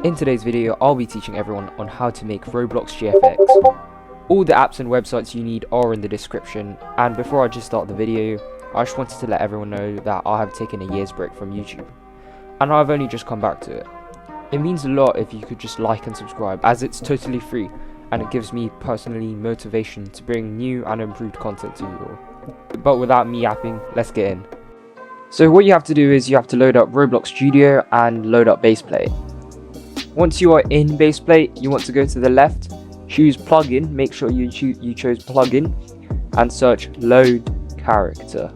In today's video, I'll be teaching everyone on how to make Roblox GFX. All the apps and websites you need are in the description, and before I just start the video, I just wanted to let everyone know that I have taken a year's break from YouTube, and I've only just come back to it. It means a lot if you could just like and subscribe, as it's totally free, and it gives me personally motivation to bring new and improved content to you all. But without me yapping, let's get in. So what you have to do is you have to load up Roblox Studio and load up Baseplate. Once you are in Baseplate, you want to go to the left, choose plugin, make sure you chose plugin, and search load character.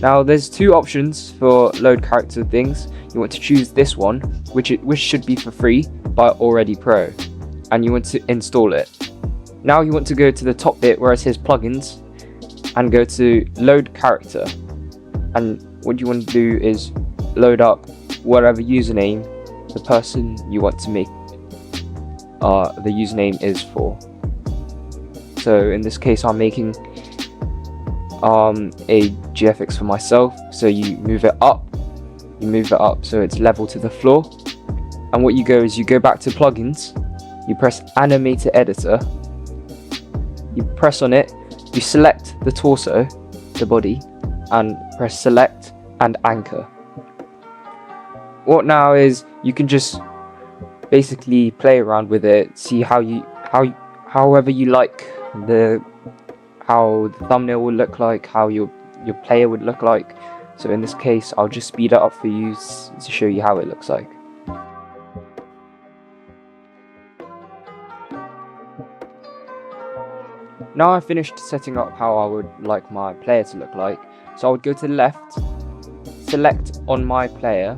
Now there's two options for load character things. You want to choose this one, which should be for free by Already Pro, and you want to install it. Now you want to go to the top bit where it says plugins and go to load character, and what you want to do is load up whatever username the person you want to make the username is for. So in this case I'm making a GFX for myself, so you move it up so it's level to the floor, and what you go is you go back to plugins, you press animator editor, you press on it, you select the torso, the body, and press select and anchor. What now is you can just basically play around with it, see however you like how the thumbnail will look like, how your player would look like. So in this case I'll just speed it up for you to show you how it looks like. Now I've finished setting up how I would like my player to look like, so I would go to the left, select on my player,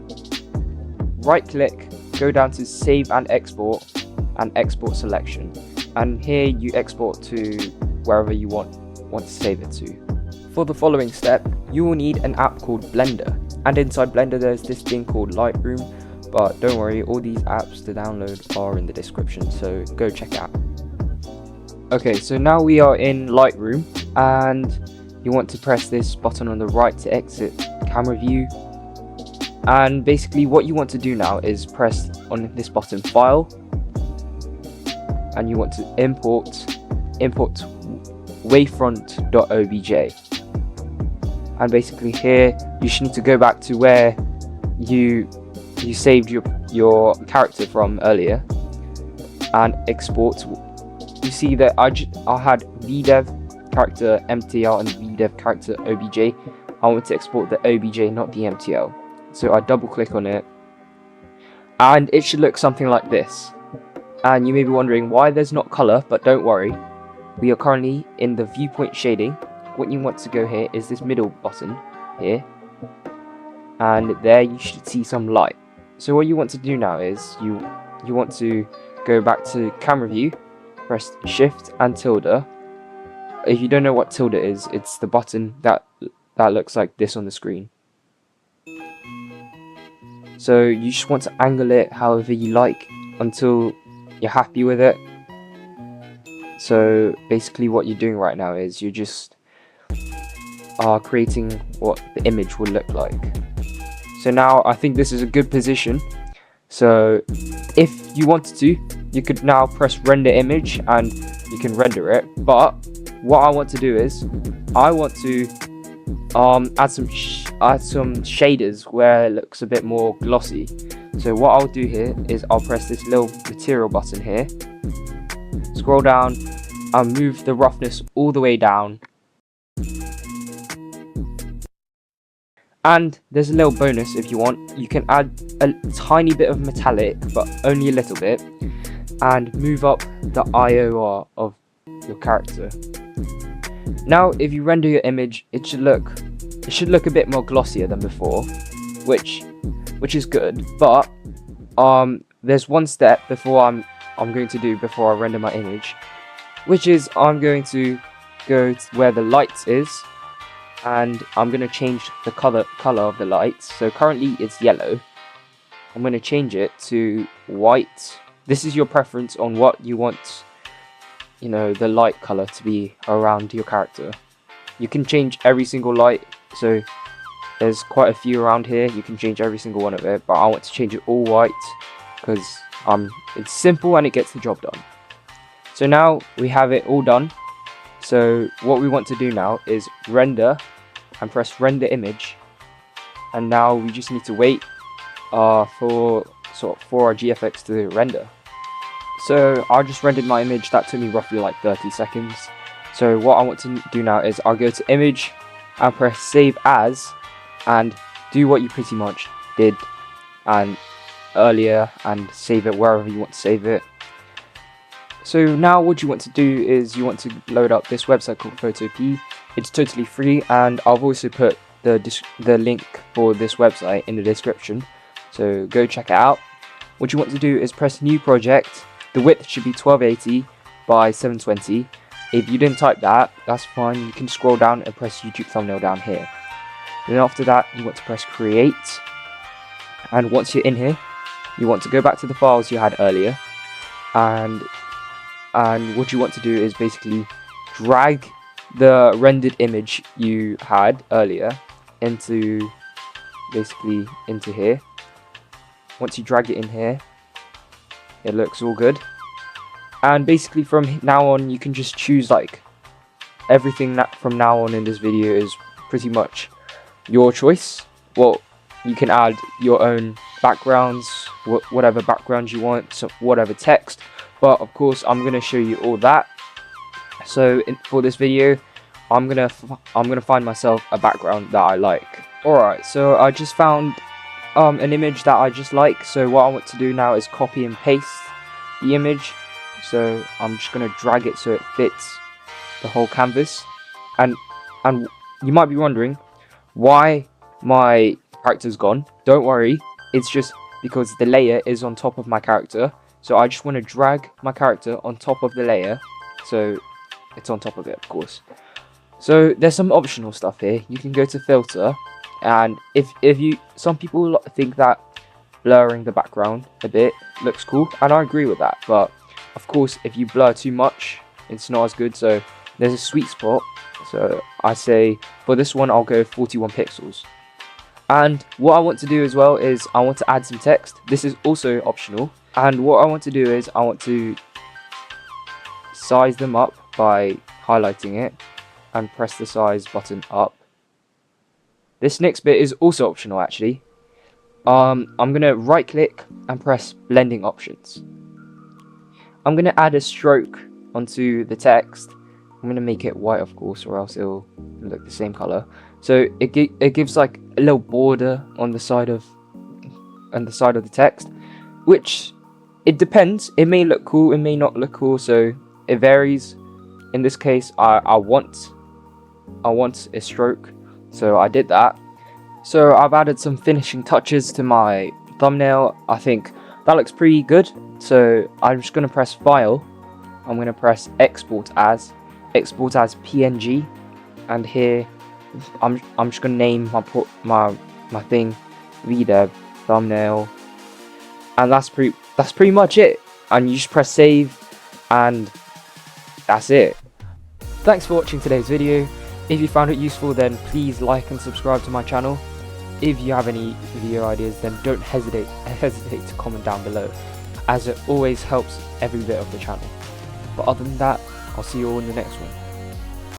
right click, go down to save and export selection, and here you export to wherever you want to save it to. For the following step, you will need an app called Blender, and inside Blender there's this thing called Lightroom, but don't worry, all these apps to download are in the description, so go check it out. Okay, so now we are in Lightroom, and you want to press this button on the right to exit camera view. And basically what you want to do now is press on this button, file, and you want to import wavefront.obj. And basically here you should need to go back to where you saved your character from earlier and export. You see that I had vdev character mtl and vdev character obj. I want to export the obj, not the mtl. So I double click on it, and it should look something like this. And you may be wondering why there's not color, but don't worry, we are currently in the viewpoint shading. What you want to go here is this middle button here, and there you should see some light. So what you want to do now is you want to go back to camera view, press shift and tilde. If you don't know what tilde is, it's the button that looks like this on the screen. So you just want to angle it however you like until you're happy with it. So basically what you're doing right now is you just are creating what the image will look like. So now I think this is a good position. So if you wanted to, you could now press render image and you can render it. But what I want to do is I want to add some shaders where it looks a bit more glossy. So what I'll do here is I'll press this little material button here, scroll down and move the roughness all the way down. And there's a little bonus if you want, you can add a tiny bit of metallic, but only a little bit, and move up the IOR of your character. Now if you render your image, it should look a bit more glossier than before, which is good. But there's one step before I'm going to do before I render my image, which is I'm going to go to where the lights is, and I'm going to change the color of the lights. So currently it's yellow. I'm going to change it to white. This is your preference on what you want, you know, the light color to be around your character. You can change every single light, so There's quite a few around here. You can change every single one of it, but I want to change it all white because it's simple and it gets the job done. So now we have it all done. So what we want to do now is render and press render image, and now we just need to wait for our GFX to render. So I just rendered my image. That took me roughly like 30 seconds. So what I want to do now is I'll go to image and press save as, and do what you pretty much did and earlier and save it wherever you want to save it. So now what you want to do is you want to load up this website called Photopea. It's totally free, and I've also put the link for this website in the description, so go check it out. What you want to do is press new project. The width should be 1280 by 720. If you didn't type that, that's fine. You can scroll down and press YouTube thumbnail down here. Then after that, you want to press create, and once you're in here, you want to go back to the files you had earlier, and what you want to do is basically drag the rendered image you had earlier into here. Once you drag it in here, it looks all good, and basically from now on you can just choose like everything that from now on in this video is pretty much your choice. Well, you can add your own backgrounds, whatever backgrounds you want, so whatever text, but of course I'm going to show you all that. So for this video I'm gonna find myself a background that I like. Alright, so I just found an image that I just like. So what I want to do now is copy and paste the image. So I'm just gonna drag it so it fits the whole canvas. And you might be wondering why my character's gone. Don't worry, it's just because the layer is on top of my character. So I just want to drag my character on top of the layer, so it's on top of it, of course. So there's some optional stuff here. You can go to filter, and some people think that blurring the background a bit looks cool, and I agree with that, but of course if you blur too much it's not as good. So there's a sweet spot. So I say for this one I'll go 41 pixels. And what I want to do as well is I want to add some text. This is also optional, and what I want to do is I want to size them up by highlighting it and press the size button up. This next bit is also optional actually. I'm gonna right click and press blending options. I'm gonna add a stroke onto the text. I'm gonna make it white, of course, or else it'll look the same color. So it gives like a little border on the side of the text, which it depends. It may look cool, it may not look cool, so it varies. In this case, I want a stroke, so I did that. So I've added some finishing touches to my thumbnail. I think that looks pretty good. So I'm just gonna press File. I'm gonna press Export as PNG, and here I'm just gonna name my thing VDev thumbnail, and that's pretty much it. And you just press save, and that's it. Thanks for watching today's video. If you found it useful, then please like and subscribe to my channel. If you have any video ideas, then don't hesitate to comment down below, as it always helps every bit of the channel. But other than that, I'll see you all in the next one.